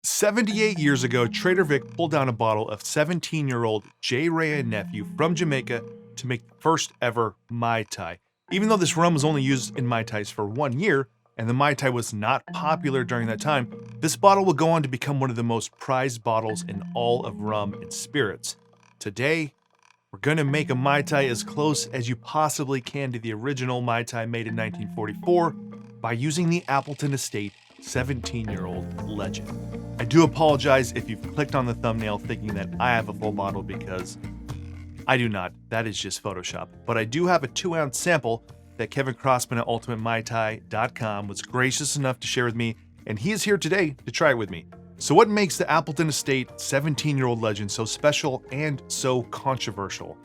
78 years ago, Trader Vic pulled down a bottle of 17-year-old J. Ray and Nephew from Jamaica to make the first ever Mai Tai. Even though this rum was only used in Mai Tais for 1 year, and the Mai Tai was not popular during that time, this bottle would go on to become one of the most prized bottles in all of rum and spirits. Today, we're gonna make a Mai Tai as close as you possibly can to the original Mai Tai made in 1944 by using the Appleton Estate 17-year-old legend. I do apologize if you've clicked on the thumbnail thinking that I have a full bottle, because I do not. That is just Photoshop. But I do have a 2-ounce sample that Kevin Crossman at ultimatemaitai.com was gracious enough to share with me, and he is here today to try it with me. So what makes the Appleton Estate 17-year-old legend so special and so controversial?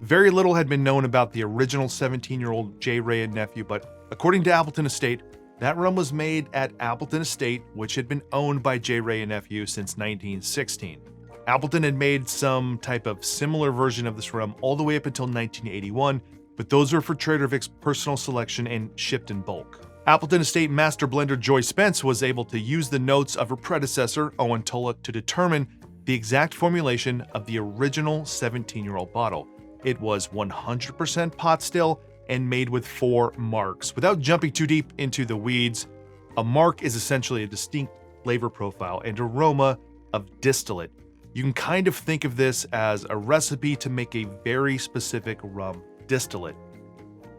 Very little had been known about the original 17-year-old J. Ray and Nephew, but according to Appleton Estate, that rum was made at Appleton Estate, which had been owned by J. Ray and Nephew since 1916. Appleton had made some type of similar version of this rum all the way up until 1981, but those were for Trader Vic's personal selection and shipped in bulk. Appleton Estate master blender Joy Spence was able to use the notes of her predecessor, Owen Tulloch, to determine the exact formulation of the original 17-year-old bottle. It was 100% pot still and made with 4 marks. Without jumping too deep into the weeds, a mark is essentially a distinct flavor profile and aroma of distillate. You can kind of think of this as a recipe to make a very specific rum distillate.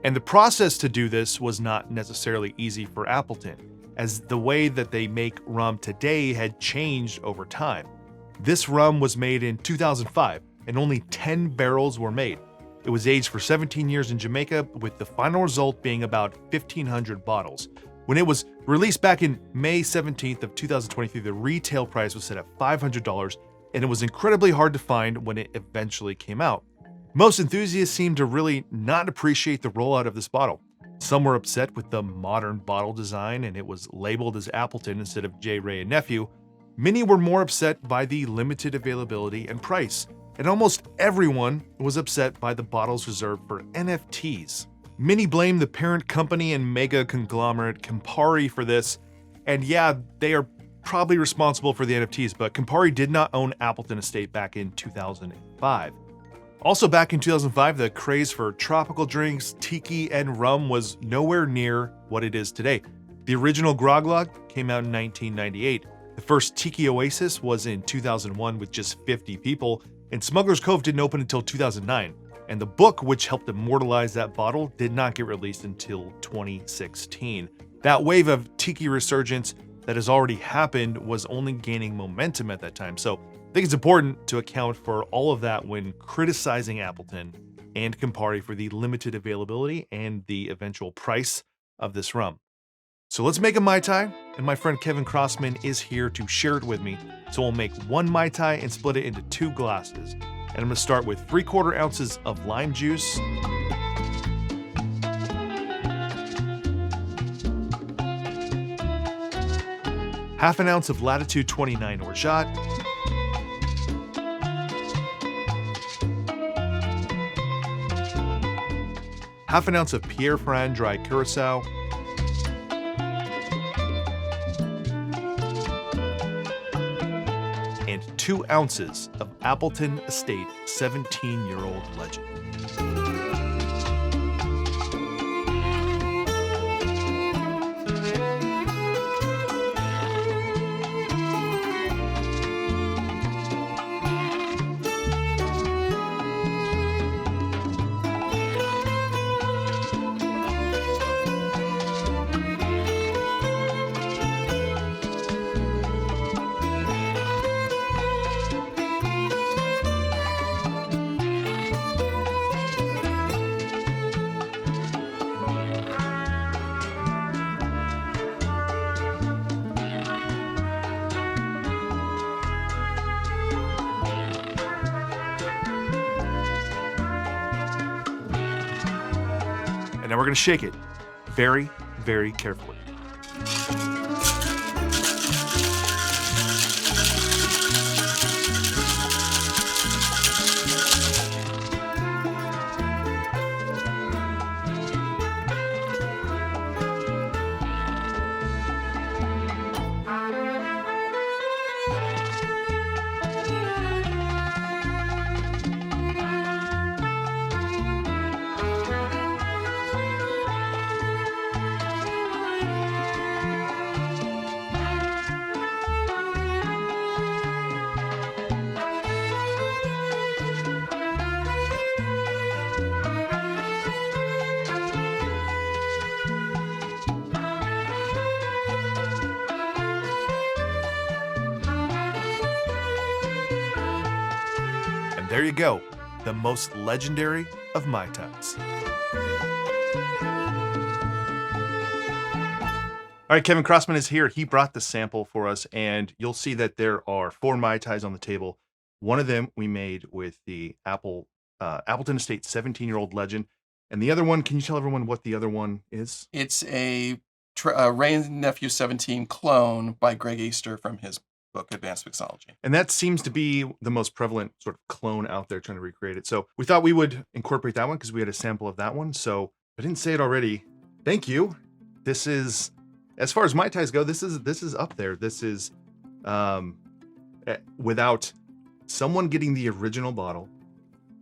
And the process to do this was not necessarily easy for Appleton, as the way that they make rum today had changed over time. This rum was made in 2005, and only 10 barrels were made. It was aged for 17 years in Jamaica, with the final result being about 1,500 bottles. When it was released back in May 17th of 2023, the retail price was set at $500, and it was incredibly hard to find when it eventually came out. Most enthusiasts seemed to really not appreciate the rollout of this bottle. Some were upset with the modern bottle design, and it was labeled as Appleton instead of J. Ray and Nephew. Many were more upset by the limited availability and price. And almost everyone was upset by the bottles reserved for NFTs. Many blame the parent company and mega conglomerate Campari for this, and yeah, they are probably responsible for the NFTs, but Campari did not own Appleton Estate back in 2005. Also back in 2005, the craze for tropical drinks, tiki, and rum was nowhere near what it is today. The original Groglog came out in 1998. The first Tiki Oasis was in 2001 with just 50 people, and Smuggler's Cove didn't open until 2009, and the book which helped immortalize that bottle did not get released until 2016. That wave of tiki resurgence that has already happened was only gaining momentum at that time, so I think it's important to account for all of that when criticizing Appleton and Campari for the limited availability and the eventual price of this rum. So let's make a Mai Tai, and my friend Kevin Crossman is here to share it with me. So we'll make 1 Mai Tai and split it into 2 glasses. And I'm gonna start with 3/4 ounces of lime juice, half an ounce of Latitude 29 orgeat, half an ounce of Pierre Ferrand dry curacao, and 2 ounces of Appleton Estate 17-year-old legend. Now we're going to shake it very, very carefully. there you go, the most legendary of Mai Tais. All right, Kevin Crossman is here. He brought the sample for us, and you'll see that there are 4 Mai Tais on the table. One of them we made with the Appleton Estate 17-year-old legend. And the other one, can you tell everyone what the other one is? It's a Ray and Nephew 17 clone by Greg Easter from his book, Advanced Mixology. And that seems to be the most prevalent sort of clone out there trying to recreate it. So we thought we would incorporate that one because we had a sample of that one. So I didn't say it already. Thank you. This is, as far as Mai Tais go, this is up there. This is without someone getting the original bottle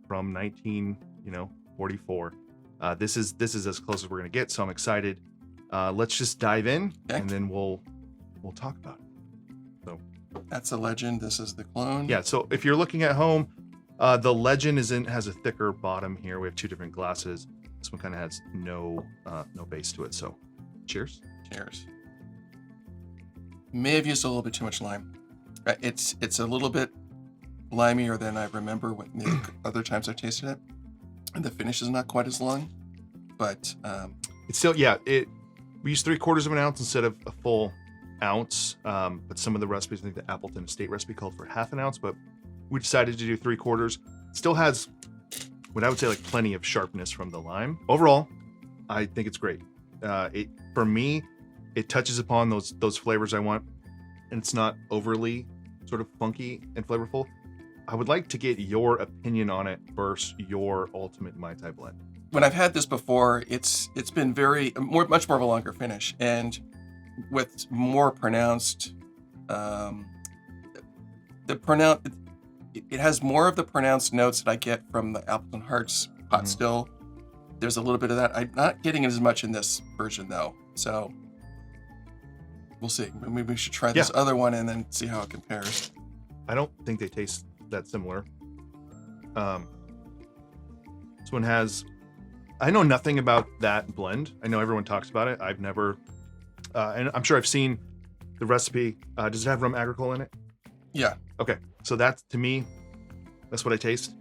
from 1944. This is as close as we're gonna get. So I'm excited. Let's just dive in, and then we'll talk about it. So that's a legend. This is the clone. Yeah. So if you're looking at home, the legend has a thicker bottom here. We have 2 different glasses. This one kind of has no base to it. So cheers. Cheers. May have used a little bit too much lime. It's a little bit limier than I remember when the other times I've tasted it, and the finish is not quite as long, but it's still, yeah. We used 3/4 of an ounce instead of a full ounce. But some of the recipes, I think the Appleton Estate recipe called for 1/2 ounce, but we decided to do 3/4. Still has what I would say like plenty of sharpness from the lime. Overall, I think it's great. For me, it touches upon those flavors I want, and it's not overly sort of funky and flavorful. I would like to get your opinion on it versus your ultimate Mai Tai blend. When I've had this before, it's been much more of a longer finish, and with more pronounced, it has more of the pronounced notes that I get from the Appleton Hearts pot still. There's a little bit of that. I'm not getting it as much in this version though, so we'll see. Maybe we should try this other one and then see how it compares. I don't think they taste that similar. This one has, I know nothing about that blend. I know everyone talks about it. I've never, and I'm sure I've seen the recipe. Does it have rum agricole in it? Yeah. Okay. So that's, to me, that's what I taste.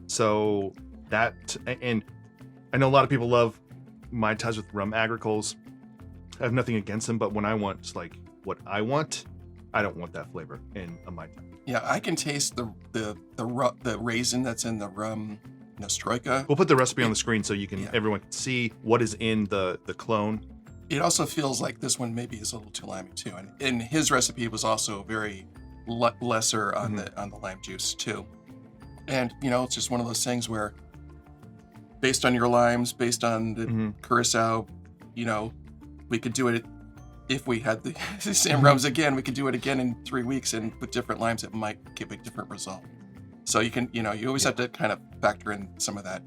So that, and I know a lot of people love Mai Tais with rum agricoles. I have nothing against them, but when I want just like what I want, I don't want that flavor in a Mai Tai. Yeah, I can taste the raisin that's in the rum Nastroika. We'll put the recipe on the screen so you can everyone can see what is in the clone. It also feels like this one maybe is a little too limey too, and his recipe was also very lesser on the lime juice too. And it's just one of those things where, based on your limes, based on the curacao, we could do it. If we had the same rums again, we could do it again in 3 weeks, and with different limes, it might give a different result. So you can, you always have to kind of factor in some of that,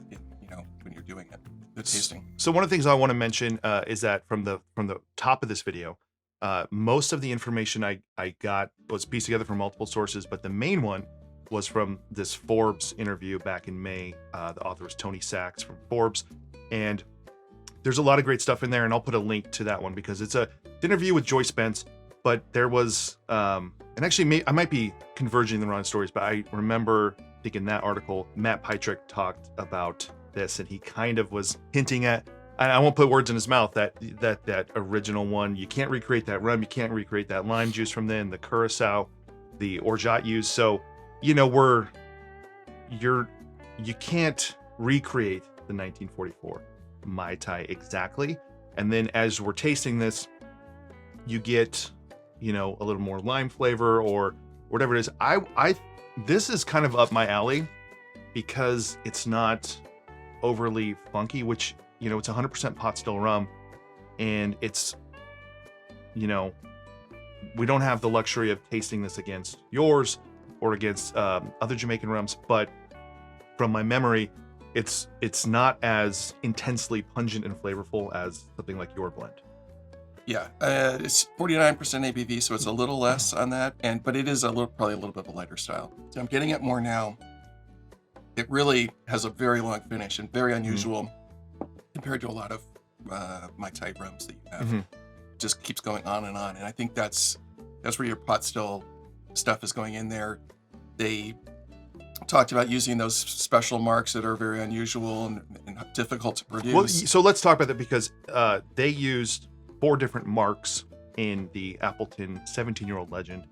when you're doing it, the tasting. So one of the things I want to mention is that from the top of this video, most of the information I got was pieced together from multiple sources, but the main one was from this Forbes interview back in May. The author was Tony Sachs from Forbes, and there's a lot of great stuff in there, and I'll put a link to that one because it's an interview with Joy Spence, but there was, and actually I might be converging the wrong stories, but I remember thinking that article, Matt Pietrek talked about this, and he kind of was hinting at, I won't put words in his mouth, that original one, you can't recreate that rum, you can't recreate that lime juice from then, the curacao, the orgeat used. So, you can't recreate the 1944 Mai Tai exactly. And then as we're tasting this, you get, a little more lime flavor or whatever it is. This is kind of up my alley because it's not overly funky, which, it's 100% pot still rum, and it's, we don't have the luxury of tasting this against yours or against other Jamaican rums, but from my memory, it's not as intensely pungent and flavorful as something like your blend. Yeah, it's 49% ABV, so it's a little less on that, but it is probably a little bit of a lighter style. So I'm getting it more now. It really has a very long finish and very unusual compared to a lot of Mai Tai rums that you have. Just keeps going on, and I think that's where your pot still stuff is going in there. talked about using those special marks that are very unusual and difficult to produce. Well, so let's talk about that because they used 4 different marks in the Appleton 17-year-old legend.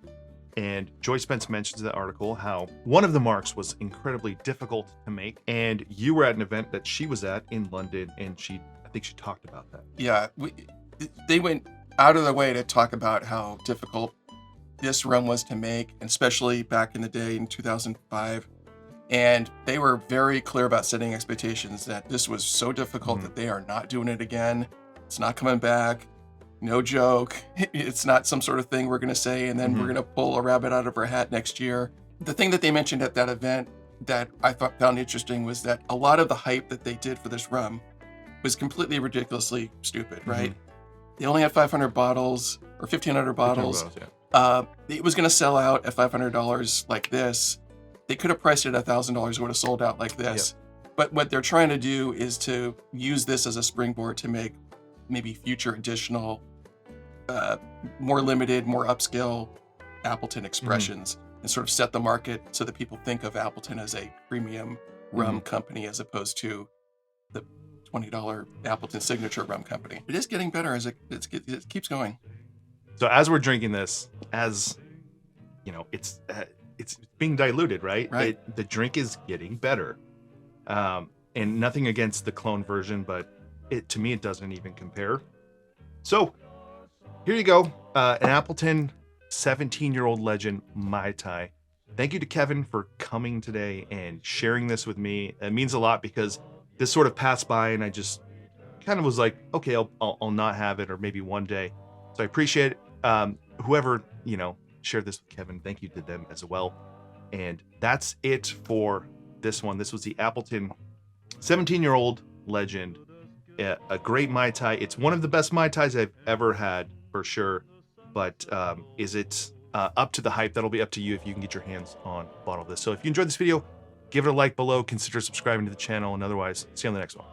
And Joy Spence mentions in the article how one of the marks was incredibly difficult to make. And you were at an event that she was at in London, and I think she talked about that. Yeah, they went out of their way to talk about how difficult this rum was to make, and especially back in the day in 2005. And they were very clear about setting expectations that this was so difficult that they are not doing it again. It's not coming back. No joke. It's not some sort of thing we're going to say and then we're going to pull a rabbit out of our hat next year. The thing that they mentioned at that event that I found interesting was that a lot of the hype that they did for this rum was completely ridiculously stupid, right? They only had 500 bottles or 1,500 bottles. It was going to sell out at $500 like this. They could have priced it at $1,000. It would have sold out like this. But what they're trying to do is to use this as a springboard to make maybe future additional, more limited, more upscale Appleton expressions and sort of set the market so that people think of Appleton as a premium rum company as opposed to the $20 Appleton signature rum company. It is getting better as it keeps going. So as we're drinking this, as you know, it's being diluted, right? The drink is getting better. And nothing against the clone version, but to me, it doesn't even compare. So here you go. An Appleton 17-year-old legend, Mai Tai. Thank you to Kevin for coming today and sharing this with me. It means a lot because this sort of passed by and I just kind of was like, okay, I'll not have it, or maybe one day. So I appreciate it. Whoever, shared this with Kevin, thank you to them as well. And that's it for this one. This was the Appleton 17-year-old legend. A great Mai Tai. It's one of the best Mai Tais I've ever had, for sure. But is it up to the hype? That'll be up to you if you can get your hands on a bottle of this. So if you enjoyed this video, give it a like below. Consider subscribing to the channel. And otherwise, see you on the next one.